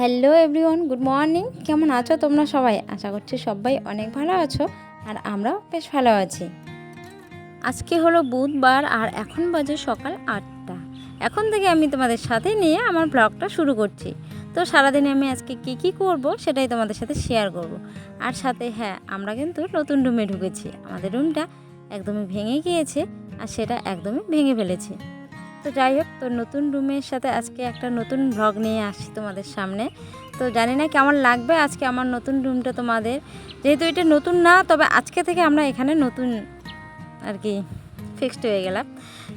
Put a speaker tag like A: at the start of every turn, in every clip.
A: Hello everyone, good morning. কেমন আছো তোমরা সবাই? আশা করছি সবাই অনেক ভালো আছো, আর আমরাও বেশ ভালো আছি। আজকে হলো বুধবার, আর এখন বাজে সকাল 8টা। এখন থেকে আমি তোমাদের সাথে নিয়ে আমার ব্লগটা শুরু করছি। তো সারাদিনে আমি আজকে কি করব সেটাই তোমাদের সাথে শেয়ার করব। আর সাথে আমরা কিন্তু নতুন রুমে ঢুকেছি। আমাদের রুমটা একদমই ভেঙে গিয়েছে, আর সেটা একদমই ভেঙে ফেলেছে। তো যাই হোক, তো নতুন রুমের সাথে আজকে একটা নতুন ব্লগ নিয়ে আসছি তোমাদের সামনে। তো জানি না কেমন লাগবে আজকে আমার নতুন রুমটা তোমাদের, যেহেতু এটা নতুন না, তবে আজকে থেকে আমরা এখানে নতুন আর কি ফিক্সড হয়ে গেলাম।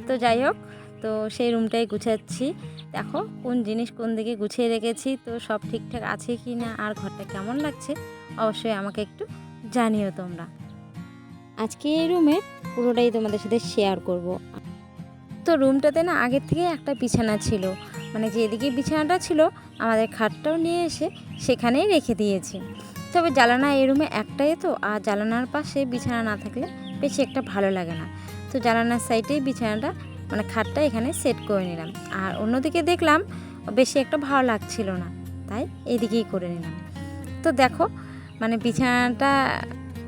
A: তো যাই হোক, তো সেই রুমটাই গুছাচ্ছি। দেখো কোন জিনিস কোন দিকে গুছিয়ে রেখেছি, তো সব ঠিকঠাক আছে কি না, আর ঘরটা কেমন লাগছে অবশ্যই আমাকে একটু জানিও তোমরা। আজকে এই রুমে পুরোটাই তোমাদের সাথে শেয়ার করব। তো রুমটাতে না আগের থেকে একটা বিছানা ছিল, মানে যেদিকে বিছানাটা ছিল আমাদের খাটটাও নিয়ে এসে সেখানেই রেখে দিয়েছি। তবে জানালা এই রুমে একটাই, তো আর জানালার পাশে বিছানা না থাকলে বেশি একটা ভালো লাগে না। তো জানালার সাইডেই বিছানাটা মানে খাটটা এখানে সেট করে নিলাম। আর অন্যদিকে দেখলাম বেশি একটা ভালো লাগছিল না, তাই এদিকেই করে নিলাম। তো দেখো, মানে বিছানাটা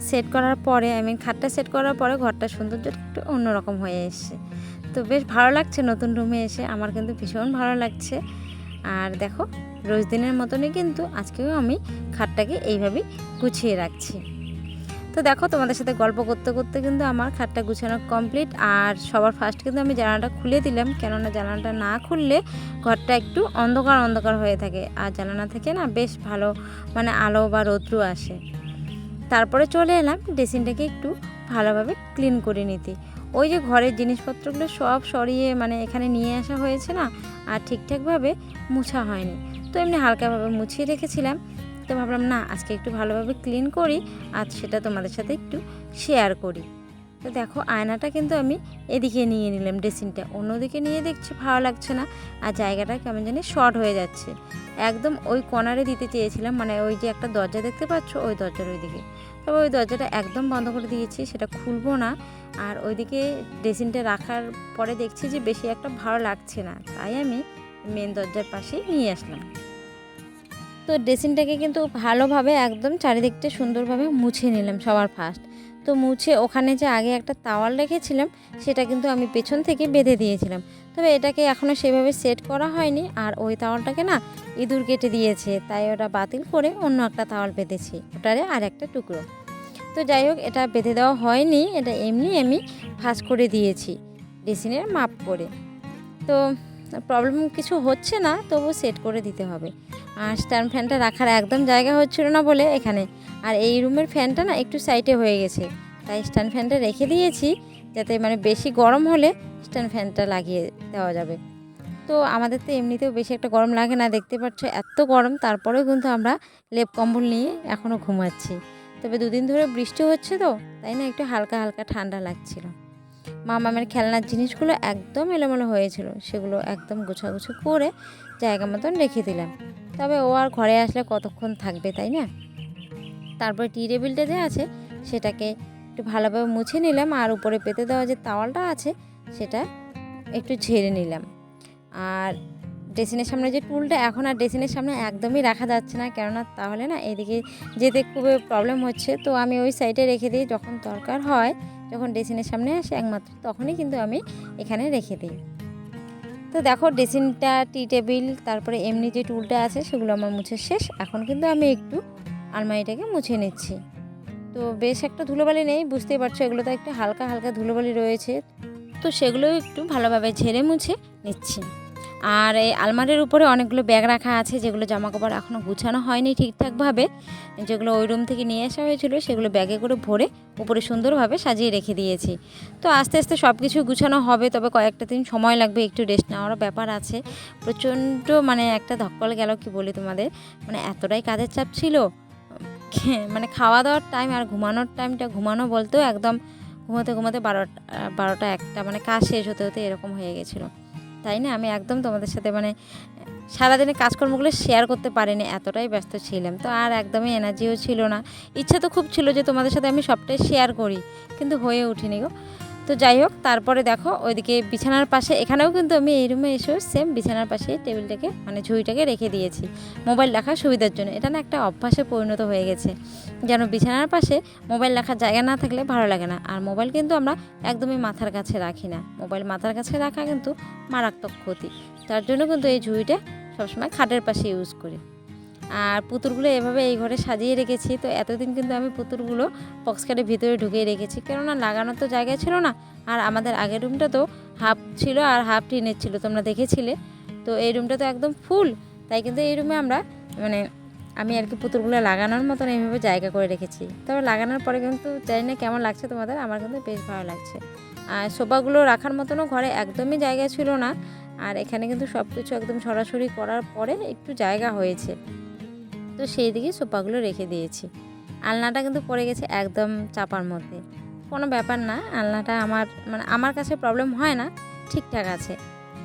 A: সেট করার পরে, খাটটা সেট করার পরে ঘরটা সৌন্দর্যটা একটু অন্যরকম হয়ে এসছে। তো বেশ ভালো লাগছে নতুন রুমে এসে, আমার কিন্তু ভীষণ ভালো লাগছে। আর দেখো, রোজ দিনের মতনই কিন্তু আজকেও আমি খাটটাকে এইভাবেই গুছিয়ে রাখছি। তো দেখো, তোমাদের সাথে গল্প করতে করতে কিন্তু আমার খাটটা গুছানো কমপ্লিট। আর সবার ফার্স্ট কিন্তু আমি জানালাটা খুলে দিলাম, কেননা জানালাটা না খুললে ঘরটা একটু অন্ধকার অন্ধকার হয়ে থাকে, আর জানালা থেকে না বেশ ভালো মানে আলো বা রৌদ্র আসে। তারপরে চলে এলাম ড্রেসিংটাকে একটু ভালোভাবে ক্লিন করে নিতে। ওই যে ঘরের জিনিসপত্রগুলো সব সরিয়ে মানে এখানে নিয়ে আসা হয়েছে না, আর ঠিকঠাকভাবে মুছা হয়নি। তো এমনি হালকাভাবে মুছিয়ে রেখেছিলাম। তো ভাবলাম না, আজকে একটু ভালোভাবে ক্লিন করি, আর সেটা তোমাদের সাথে একটু শেয়ার করি। তো দেখো, আয়নাটা কিন্তু আমি এদিকে নিয়ে নিলাম, ড্রেসিংটা অন্যদিকে নিয়ে দেখছি ভালো লাগছে না, আর জায়গাটা কেমন জানি শর্ট হয়ে যাচ্ছে। একদম ওই কর্নারে দিতে চেয়েছিলাম, মানে ওই যে একটা দরজা দেখতে পাচ্ছ ওই দরজার ওই দিকে। তবে ওই দরজাটা একদম বন্ধ করে দিয়েছি, সেটা খুলবো না। আর ওইদিকে ড্রেসিংটা রাখার পরে দেখছি যে বেশি একটা ভালো লাগছে না, তাই আমি মেন দরজার পাশেই নিয়ে আসলাম। তো ড্রেসিংটাকে কিন্তু ভালোভাবে একদম চারিদিকটা সুন্দরভাবে মুছে নিলাম সবার ফার্স্ট। তো মুছে ওখানে যে আগে একটা তাওয়াল রেখেছিলাম সেটা কিন্তু আমি পেছন থেকে বেঁধে দিয়েছিলাম। তবে এটাকে এখনও সেভাবে সেট করা হয়নি, আর ওই তাওয়ালটাকে না ইঁদুর কেটে দিয়েছে, তাই ওটা বাতিল করে অন্য একটা তাওয়াল বেঁধেছি, ওটারে আর একটা টুকরো। তো যাই হোক, এটা বেঁধে দেওয়া হয়নি, এটা এমনি আমি ভাঁজ করে দিয়েছি ড্রেসিংয়ের মাপ করে। তো প্রবলেম কিছু হচ্ছে না, তবু সেট করে দিতে হবে। আর স্ট্যান্ড ফ্যানটা রাখার একদম জায়গা হচ্ছিল না বলে এখানে, আর এই রুমের ফ্যানটা না একটু সাইডে হয়ে গেছে, তাই স্ট্যান্ড ফ্যানটা রেখে দিয়েছি, যাতে মানে বেশি গরম হলে স্ট্যান্ড ফ্যানটা লাগিয়ে দেওয়া যাবে। তো আমাদের তো এমনিতেও বেশি একটা গরম লাগে না, দেখতে পাচ্ছ এত গরম, তারপরেও কিন্তু আমরা লেপ কম্বল নিয়ে এখনও ঘুমাচ্ছি। তবে দুদিন ধরে বৃষ্টি হচ্ছে, তো তাই না একটু হালকা হালকা ঠান্ডা লাগছিল। মামামের খেলনার জিনিসগুলো একদম এলোমেলো হয়েছিল, সেগুলো একদম গোছাগুছি করে জায়গা মতন রেখে দিলাম। তবে ও আর ঘরে আসলে কতক্ষণ থাকবে, তাই না? তারপরে টি টেবিলটা যে আছে সেটাকে একটু ভালোভাবে মুছে নিলাম, আর উপরে পেতে দেওয়া যে তাওয়ালটা আছে সেটা একটু ঝেড়ে নিলাম। আর ড্রেসিংয়ের সামনে যে টুলটা এখন আর ড্রেসিংয়ের সামনে একদমই রাখা যাচ্ছে না, কেননা তাহলে না এদিকে যেতে খুবই প্রবলেম হচ্ছে। তো আমি ওই সাইডে রেখে দিই, যখন দরকার হয়, যখন ড্রেসিংয়ের সামনে আসে একমাত্র তখনই কিন্তু আমি এখানে রেখে দিই। তো দেখো, ড্রেসিংটা, টি টেবিল, তারপরে এমনি যে টুলটা আছে সেগুলো আমার মুছে শেষ। এখন কিন্তু আমি একটু আলমারিটাকে মুছে নিচ্ছি। তো বেশ একটা ধুলোবালি নেই, বুঝতেই পারছো, এগুলো তো একটু হালকা হালকা ধুলোবালি রয়েছে, তো সেগুলোও একটু ভালোভাবে ঝেড়ে মুছে নিচ্ছি। আর এই আলমারির উপরে অনেকগুলো ব্যাগ রাখা আছে, যেগুলো জামাকাপড় এখনও গুছানো হয়নি ঠিকঠাকভাবে, যেগুলো ওই রুম থেকে নিয়ে আসা হয়েছিল সেগুলো ব্যাগে করে ভরে উপরে সুন্দরভাবে সাজিয়ে রেখে দিয়েছি। তো আস্তে আস্তে সব কিছু গুছানো হবে, তবে কয়েকটা দিন সময় লাগবে, একটু রেস্ট নেওয়ারও ব্যাপার আছে। প্রচণ্ড মানে একটা ধক্কল গেল, কি বলি তোমাদের, মানে এতটাই কাজের চাপ ছিল, মানে খাওয়া দাওয়ার টাইম আর ঘুমানোর টাইমটা, ঘুমানো বলতেও একদম ঘুমাতে ঘুমাতে 12টা 1টা, মানে কাজ শেষ হতে হতে এরকম হয়ে গেছিলো। তাই না, আমি একদম তোমাদের সাথে মানে সারাদিনের কাজকর্মগুলো শেয়ার করতে পারিনি, এতটাই ব্যস্ত ছিলাম। তো আর একদমই এনার্জিও ছিল না। ইচ্ছা তো খুব ছিল যে তোমাদের সাথে আমি সবটাই শেয়ার করি, কিন্তু হয়ে উঠিনি গো। তো যাই হোক, তারপরে দেখো ওইদিকে বিছানার পাশে, এখানেও কিন্তু আমি এই রুমে এসেও সেম বিছানার পাশে টেবিলটাকে মানে ঝুড়িটাকে রেখে দিয়েছি মোবাইল রাখার সুবিধার জন্য। এটা না একটা অভ্যাসে পরিণত হয়ে গেছে, যেন বিছানার পাশে মোবাইল রাখার জায়গা না থাকলে ভালো লাগে না। আর মোবাইল কিন্তু আমরা একদমই মাথার কাছে রাখি না, মোবাইল মাথার কাছে রাখা কিন্তু মারাত্মক ক্ষতি। তার জন্য কিন্তু এই ঝুড়িটা সবসময় খাটের পাশে ইউজ করি। আর পুতুলগুলো এভাবে এই ঘরে সাজিয়ে রেখেছি। তো এতদিন কিন্তু আমি পুতুলগুলো বক্স খাটের ভিতরে ঢুকিয়ে রেখেছি, কেননা লাগানোর তো জায়গা ছিল না। আর আমাদের আগের রুমটা তো হাফ ছিল আর হাফ টিনের ছিল, তোমরা দেখেছিলে। তো এই রুমটা তো একদম ফুল, তাই কিন্তু এই রুমে আমরা মানে আমি আর কি পুতুলগুলো লাগানোর মতন এইভাবে জায়গা করে রেখেছি। তবে লাগানোর পরে কিন্তু জানি না কেমন লাগছে তোমাদের, আমার কিন্তু বেশ ভালো লাগছে। আর সোফাগুলো রাখার মতনও ঘরে একদমই জায়গা ছিল না। আর এখানে কিন্তু সব কিছু একদম সরাসরি করার পরে একটু জায়গা হয়েছে, তো সেই দিকে সোফাগুলো রেখে দিয়েছি। আলনাটা কিন্তু পড়ে গেছে একদম চাপার মধ্যে, কোনো ব্যাপার না। আলনাটা আমার কাছে প্রবলেম হয় না, ঠিকঠাক আছে।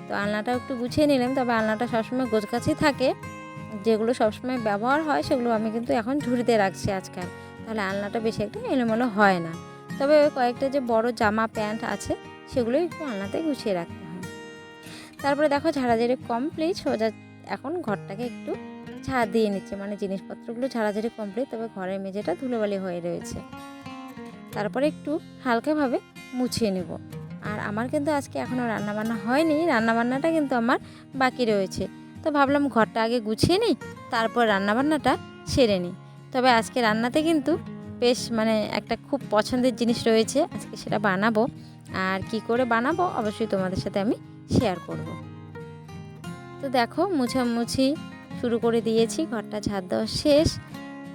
A: তো আলনাটা একটু গুছিয়ে নিলাম। তবে আলনাটা সবসময় গোছগাছই থাকে, যেগুলো সবসময় ব্যবহার হয় সেগুলো আমি কিন্তু এখন ঝুড়িতে রাখছি আজকাল, তাহলে আলনাটা বেশি একটা এলোমেলো হয় না। তবে কয়েকটা যে বড় জামা প্যান্ট আছে সেগুলো একটু আলনাতে গুছিয়ে রাখতে হয়। তারপরে দেখো ঝাড়াঝাড়ি কমপ্লিট, সোজা এখন ঘরটাকে একটু ঝাড় দিয়ে নিচ্ছে, মানে জিনিসপত্রগুলো ঝাড়াঝাড়ি কমপ্লিট। তবে ঘরের মেঝেটা ধুলোবালি হয়ে রয়েছে, তারপরে একটু হালকাভাবে মুছিয়ে নেব। আর আমার কিন্তু আজকে এখনও রান্নাবান্না হয়নি, রান্নাবান্নাটা কিন্তু আমার বাকি রয়েছে। তো ভাবলাম ঘরটা আগে গুছিয়ে নিই, তারপর রান্নাবান্নাটা সেরে নিই। তবে আজকে রান্নাতে কিন্তু বেশ মানে একটা খুব পছন্দের জিনিস রয়েছে, আজকে সেটা বানাবো। আর কি করে বানাবো অবশ্যই তোমাদের সাথে আমি শেয়ার করব। তো দেখো মুছামুছি শুরু করে দিয়েছি, ঘরটা ঝাড় দেওয়া শেষ।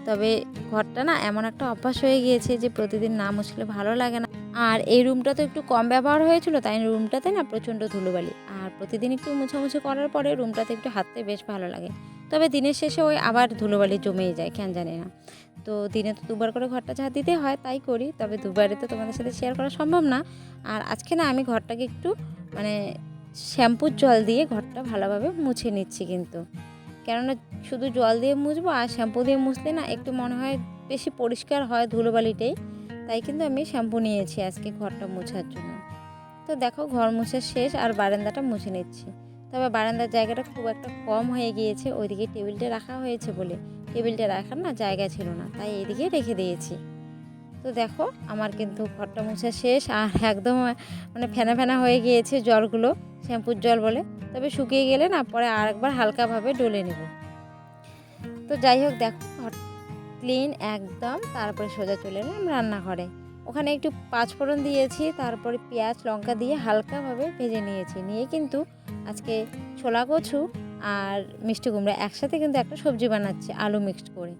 A: তবে ঘরটা না এমন একটা অভ্যাস হয়ে গিয়েছে যে প্রতিদিন না মুছলে ভালো লাগে না। আর এই রুমটা তো একটু কম ব্যবহার হয়েছিল, তাই রুমটাতে না প্রচণ্ড ধুলোবালি। আর প্রতিদিন একটু মুছামুছি করার পরে রুমটাতে একটু হাঁটতে বেশ ভালো লাগে। তবে দিনের শেষে ওই আবার ধুলোবালি জমেই যায়, কেন জানি না। তো দিনে তো দুবার করে ঘরটা ঝাড় দিতে হয়, তাই করি। তবে দুবারে তো তোমাদের সাথে শেয়ার করা সম্ভব না। আর আজকে না আমি ঘরটাকে একটু মানে শ্যাম্পুর জল দিয়ে ঘরটা ভালোভাবে মুছে নিচ্ছি কিন্তু, কেননা শুধু জল দিয়ে মুছবো আর শ্যাম্পু দিয়ে মুছলে না একটু মনে হয় বেশি পরিষ্কার হয় ধুলোবালিটাই। তাই কিন্তু আমি শ্যাম্পু নিয়েছি আজকে ঘরটা মোছার জন্য। তো দেখো ঘর মুছা শেষ আর বারান্দাটা মুছে নিচ্ছি। তবে বারান্দার জায়গাটা খুব একটা কম হয়ে গিয়েছে, ওইদিকে টেবিলটা রাখা হয়েছে বলে টেবিলটা রাখার না জায়গা ছিল না, তাই এইদিকে রেখে দিয়েছি। তো দেখো আমার কিন্তু ঘরটা মোছা শেষ, আর একদম মানে ফেনা ফেনা হয়ে গিয়েছে জলগুলো, শ্যাম্পুর জল বলে। তবে শুকিয়ে গেলে না পরে আরেকবার হালকাভাবে ডলে নেব। তো যাই হোক দেখো ঘর ক্লিন একদম। তারপরে সোজা চলে এলাম রান্নাঘরে, ওখানে একটু পাঁচফোড়ন দিয়েছি, তারপরে পেঁয়াজ লঙ্কা দিয়ে হালকাভাবে ভেজে নিয়েছি। নিয়ে কিন্তু আজকে ছোলা কচু আর মিষ্টি কুমড়া একসাথে কিন্তু একটা সবজি বানাচ্ছি আলু মিক্সড করে।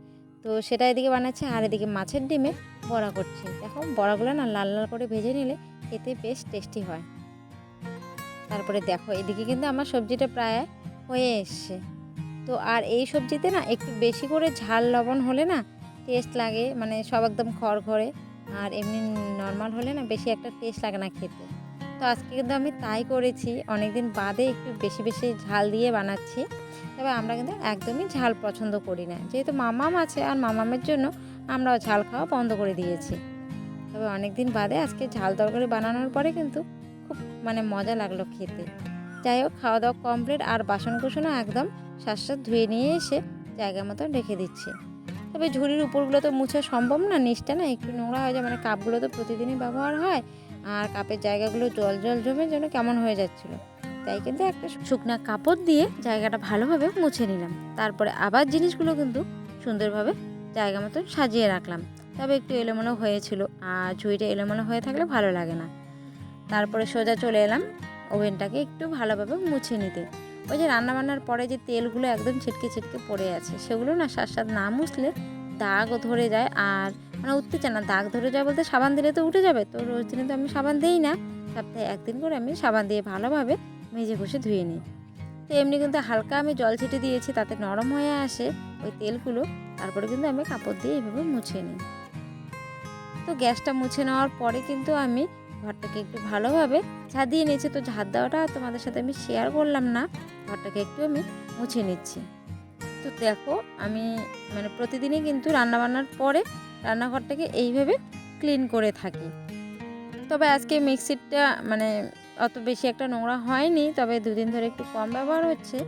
A: তো সেটা এদিকে বানাচ্ছে, আর এদিকে মাছের ডিমে বড়া করছি। দেখো বড়াগুলো না লাল লাল করে ভেজে নিলে খেতে বেশ টেস্টি হয়। তারপরে দেখো এদিকে কিন্তু আমার সবজিটা প্রায় হয়ে এসছে। তো আর এই সবজিতে না একটু বেশি করে ঝাল লবণ হলে না টেস্ট লাগে, মানে সব একদম খড়খড়ে। আর এমনি নর্মাল হলে না বেশি একটা টেস্ট লাগে না খেতে। তো আজকে কিন্তু আমি তাই করেছি, অনেক দিন বাদে একটু বেশি বেশি ঝাল দিয়ে বানাচ্ছি। তবে আমরা কিন্তু একদমই ঝাল পছন্দ করি না, যেহেতু মামাম আছে, আর মামামের জন্য আমরাও ঝাল খাওয়া বন্ধ করে দিয়েছি। তবে অনেক দিন বাদে আজকে ঝাল তরকারি বানানোর পরে কিন্তু খুব মানে মজা লাগলো খেতে। যাই হোক খাওয়া দাওয়া কমপ্লিট, আর বাসনকুসনও একদম শাঁস ধুয়ে নিয়ে এসে জায়গা মতন রেখে দিচ্ছি। তবে ঝুড়ির উপরগুলো তো মুছা সম্ভব না, নিচটা না একটু নোংরা হয়ে যায়, মানে কাপগুলো তো প্রতিদিনই ব্যবহার হয়, আর কাপের জায়গাগুলো জল জল জমে যেন কেমন হয়ে যাচ্ছিলো। তাই কিন্তু একটা শুকনা কাপড় দিয়ে জায়গাটা ভালোভাবে মুছে নিলাম। তারপরে আবার জিনিসগুলো কিন্তু সুন্দরভাবে জায়গা মতন সাজিয়ে রাখলাম। তবে একটু এলোমেলো হয়েছিল, আর ঝুড়িটা এলোমেলো হয়ে থাকলে ভালো লাগে না। তারপরে সোজা চলে এলাম ওভেনটাকে একটু ভালোভাবে মুছে নিতে। ওই যে রান্নাবান্নার পরে যে তেলগুলো একদম ছিটকে ছিটকে পড়ে আছে, সেগুলো না সাথে না মুছলে দাগও ধরে যায়, আর মানে উঠতে চায় না। দাগ ধরে যায় বলতে সাবান দিলে তো উঠে যাবে, তো রোজ দিনে তো আমি সাবান দিই না, সপ্তাহে একদিন করে আমি সাবান দিয়ে ভালোভাবে মেজে ঘষে ধুয়ে নিই। তো এমনি কিন্তু হালকা আমি জল ছিটে দিয়েছি, তাতে নরম হয়ে আসে ওই তেলগুলো। তারপরে কিন্তু আমি কাপড় দিয়ে এইভাবে মুছে নিই। তো গ্যাসটা মুছে নেওয়ার পরে কিন্তু আমি ঘরটাকে একটু ভালোভাবে ঝাড় দিয়ে নিয়েছি। তো ঝাড় দেওয়াটা তোমাদের সাথে আমি শেয়ার করলাম না, ঘরটাকে একটু আমি মুছে নিচ্ছি। তো দেখো আমি মানে প্রতিদিনই কিন্তু রান্নাবান্নার পরে রান্নাঘরটাকে এইভাবে ক্লিন করে থাকি। তবে আজকে মিক্সিটা মানে অত বেশি একটা নোংরা হয়নি, তবে দুদিন ধরে একটু কম ব্যবহার হচ্ছে,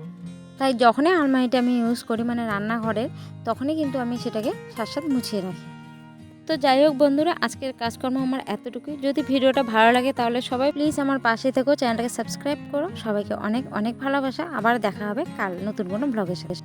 A: তাই যখনই আলমারিটা আমি ইউজ করি মানে রান্নাঘরের, তখনই কিন্তু আমি সেটাকে সাথে মুছিয়ে রাখি। তো যাই হোক বন্ধুরা, আজকের কাজকর্ম আমার এতটুকুই। যদি ভিডিওটা ভালো লাগে তাহলে সবাই প্লিজ আমার পাশে থেকো, চ্যানেলটাকে সাবস্ক্রাইব করো। সবাইকে অনেক অনেক ভালোবাসা। আবার দেখা হবে কাল নতুন কোনো ব্লগের সাথে।